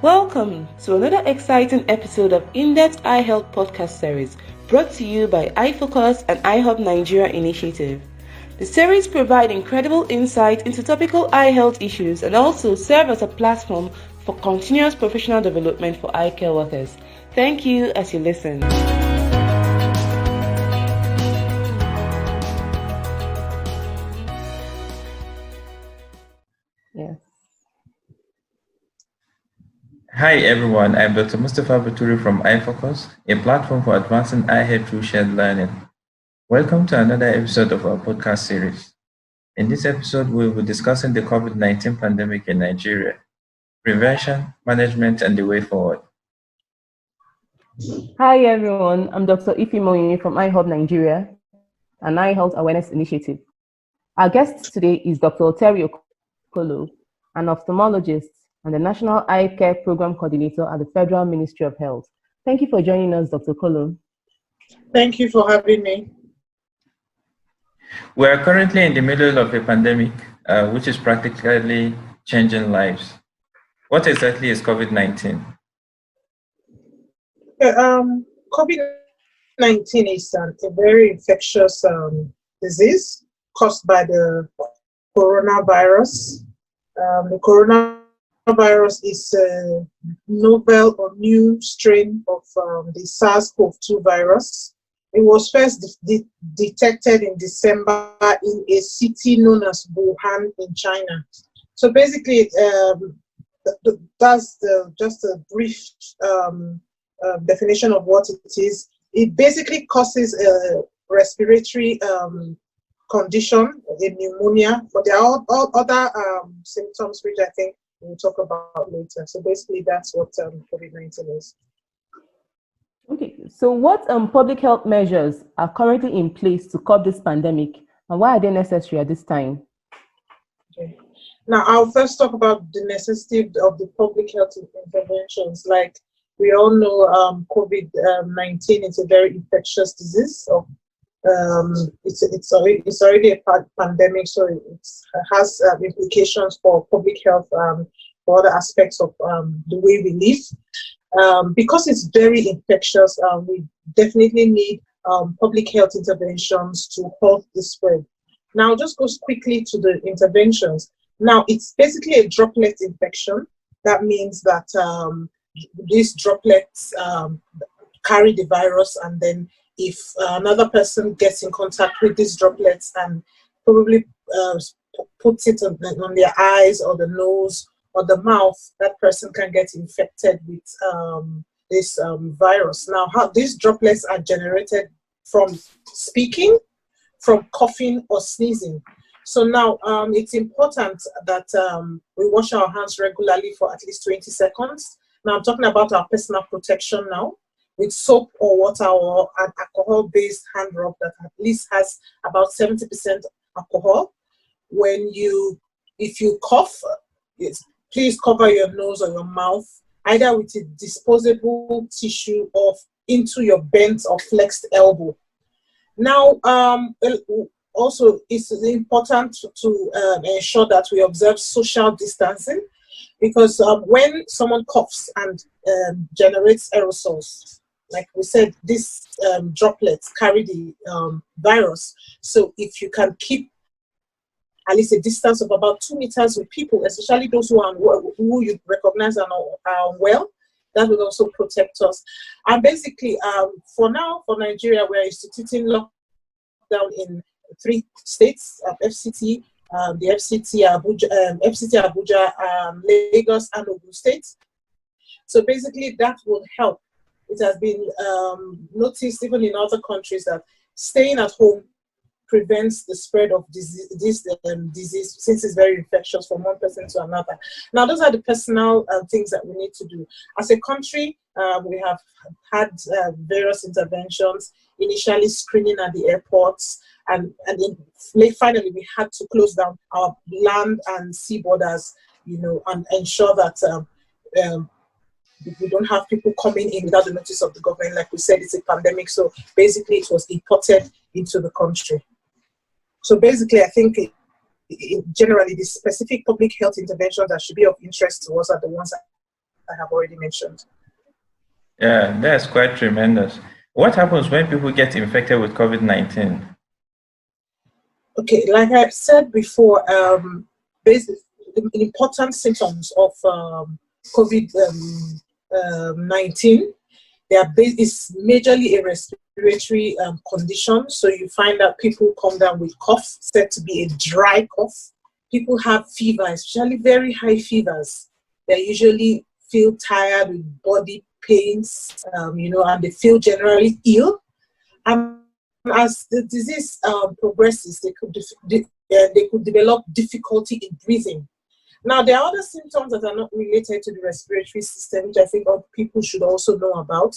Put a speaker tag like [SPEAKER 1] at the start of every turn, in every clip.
[SPEAKER 1] Welcome to another exciting episode of In-Depth Eye Health podcast series brought to you by iFocus and EyeHubNigeria initiative. The series provide incredible insight into topical eye health issues and also serve as a platform for continuous professional development for eye care workers. Thank you as you listen. Yes.
[SPEAKER 2] Hi everyone, I'm Dr. Mustafa Baturi from iFocus, a platform for advancing eye health through shared learning. Welcome to another episode of our podcast series. In this episode, we will be discussing the COVID-19 pandemic in Nigeria, prevention, management, and the way forward.
[SPEAKER 1] Hi everyone, I'm Dr. Ifeanyi from EyeHubNigeria, an eye health awareness initiative. Our guest today is Dr. Oteri Okolo, an ophthalmologist and the National Eye Care Program Coordinator at the Federal Ministry of Health. Thank you for joining us, Dr. Okolo.
[SPEAKER 3] Thank you for having me.
[SPEAKER 2] We are currently in the middle of a pandemic, which is practically changing lives. What exactly is COVID-19?
[SPEAKER 3] COVID-19 is a very infectious disease caused by the coronavirus. The coronavirus is a novel or new strain of the SARS-CoV-2 virus. It was first detected in December in a city known as Wuhan in China. So basically, that's just a brief definition of what it is. It basically causes a respiratory condition, a pneumonia, but there are all other symptoms which I think we'll talk about later. So basically, that's what COVID-19 is.
[SPEAKER 1] Okay, so what public health measures are currently in place to curb this pandemic, and why are they necessary at this time?
[SPEAKER 3] Okay. Now, I'll first talk about the necessity of the public health interventions. Like we all know, COVID-19 is a very infectious disease. So it's already a pandemic, so it has implications for public health, for other aspects of the way we live. Because it's very infectious, we definitely need public health interventions to halt the spread. Now, just go quickly to the interventions. Now, it's basically a droplet infection. That means that these droplets carry the virus, and then if another person gets in contact with these droplets and probably puts it on their eyes or the nose or the mouth, that person can get infected with this virus. Now, how these droplets are generated from speaking, from coughing or sneezing. So now it's important that we wash our hands regularly for at least 20 seconds. Now I'm talking about our personal protection now, with soap or water or an alcohol-based hand rub that at least has about 70% alcohol. If you cough, please cover your nose or your mouth, either with a disposable tissue or into your bent or flexed elbow. Now, also, it's important to ensure that we observe social distancing, because when someone coughs and generates aerosols, like we said, these droplets carry the virus. So if you can keep at least a distance of about 2 meters with people, especially those who you recognize and are well, that will also protect us. And basically, for now, for Nigeria, we're instituting lockdown in 3 states: FCT, the FCT Abuja, Lagos, and Ogun State. So basically, that will help. It has been noticed even in other countries that staying at home prevents the spread of this disease, since it's very infectious from one person to another. Now, those are the personal things that we need to do. As a country, we have had various interventions, initially screening at the airports, and then finally we had to close down our land and sea borders, and ensure that we don't have people coming in without the notice of the government. Like we said, it's a pandemic, so basically it was imported into the country. So basically, I think generally the specific public health interventions that should be of interest to us are the ones I have already mentioned.
[SPEAKER 2] Yeah, that's quite tremendous. What happens when people get infected with COVID-19?
[SPEAKER 3] Okay, like I said before, the important symptoms of COVID-19, is majorly a respiratory condition. So you find that people come down with cough, said to be a dry cough. People have fever, especially very high fevers. They usually feel tired with body pains, and they feel generally ill. And as the disease progresses, they could develop difficulty in breathing. Now, there are other symptoms that are not related to the respiratory system, which I think people should also know about.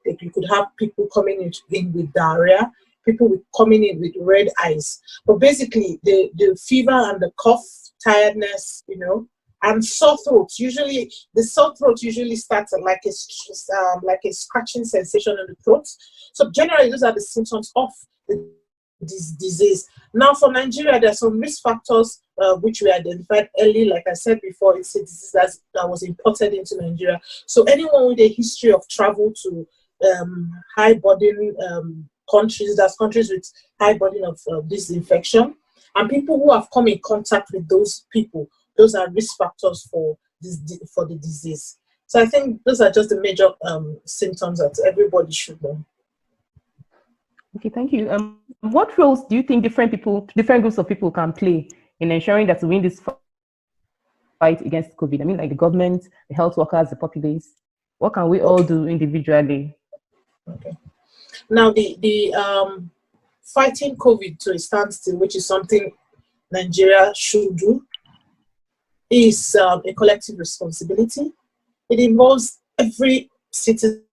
[SPEAKER 3] Like you could have people coming in with diarrhea, people coming in with red eyes. But basically, the fever and the cough, tiredness, and sore throat. Usually, the sore throat usually starts like a scratching sensation in the throat. So generally, those are the symptoms of this disease. Now, for Nigeria, there are some risk factors which we identified early. Like I said before, it's a disease that was imported into Nigeria. So anyone with a history of travel to high burden countries, that's countries with high burden of this infection, and people who have come in contact with those people, those are risk factors for the disease. So I think those are just the major symptoms that everybody should know.
[SPEAKER 1] Okay, thank you. What roles do you think different groups of people can play in ensuring that we win this fight against COVID? I mean, like the government, the health workers, the populace. What can we all do individually?
[SPEAKER 3] Okay. Now, the fighting COVID to a standstill, which is something Nigeria should do, is a collective responsibility. It involves every citizen,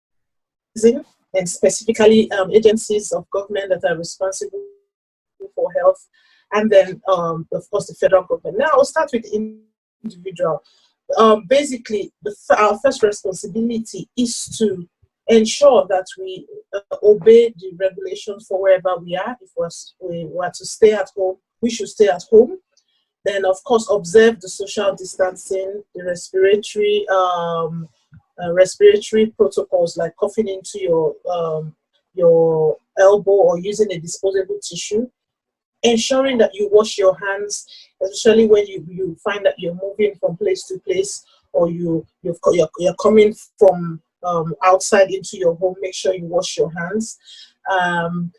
[SPEAKER 3] and specifically agencies of government that are responsible for health, and then, of course, the federal government. Now, I'll start with the individual. Basically, our first responsibility is to ensure that we obey the regulations for wherever we are. If we were to stay at home, we should stay at home. Then, of course, observe the social distancing, the respiratory protocols like coughing into your elbow or using a disposable tissue. Ensuring that you wash your hands, especially when you find that you're moving from place to place, or you're coming from outside into your home. Make sure you wash your hands, and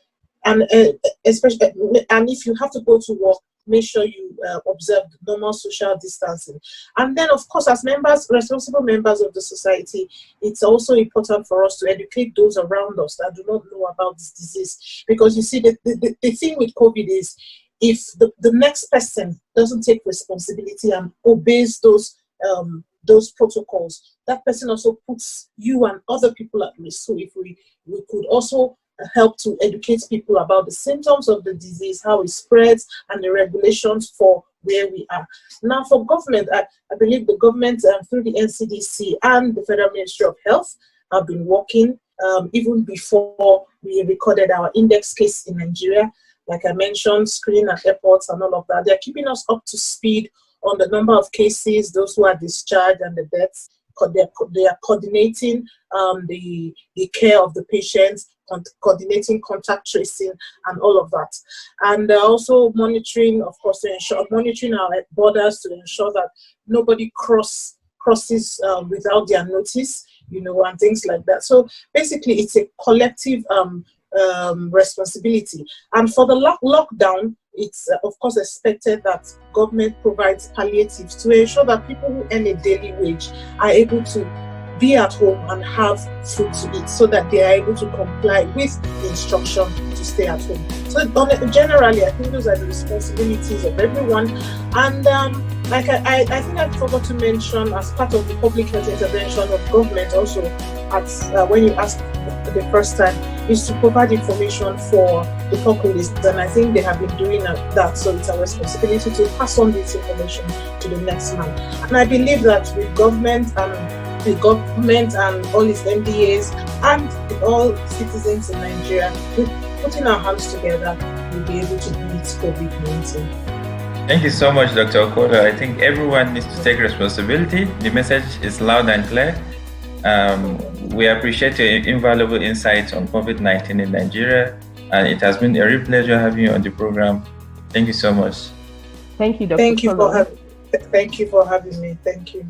[SPEAKER 3] if you have to go to work, make sure you observe normal social distancing. And then, of course, as responsible members of the society, it's also important for us to educate those around us that do not know about this disease. Because you see, the thing with COVID is, if the next person doesn't take responsibility and obeys those protocols, that person also puts you and other people at risk. So if we could also help to educate people about the symptoms of the disease, how it spreads, and the regulations for where we are. Now, for government, I believe the government through the NCDC and the Federal Ministry of Health have been working even before we recorded our index case in Nigeria. Like I mentioned, screening at airports and all of that. They're keeping us up to speed on the number of cases, those who are discharged, and the deaths. They are coordinating the care of the patients, coordinating contact tracing, and all of that. And also monitoring, of course, monitoring our borders to ensure that nobody crosses without their notice, and things like that. So basically, it's a collective responsibility. And for the lockdown, it's of course expected that government provides palliatives to ensure that people who earn a daily wage are able to be at home and have food to eat, so that they are able to comply with the instruction to stay at home. So generally, I think those are the responsibilities of everyone. And like I think I forgot to mention, as part of the public health intervention of government also, when you asked the first time, is to provide information for the populace, and I think they have been doing that. So it's our responsibility to pass on this information to the next man. And I believe that with government and all its MDAs and with all citizens in Nigeria, with putting our hands together, we'll be able to beat COVID-19.
[SPEAKER 2] Thank you so much, Dr. Okolo. I think everyone needs to take responsibility. The message is loud and clear. We appreciate your invaluable insights on COVID-19 in Nigeria, and it has been a real pleasure having you on the program. Thank you so much.
[SPEAKER 1] Thank you, Dr.
[SPEAKER 3] Thank you for having me. Thank you.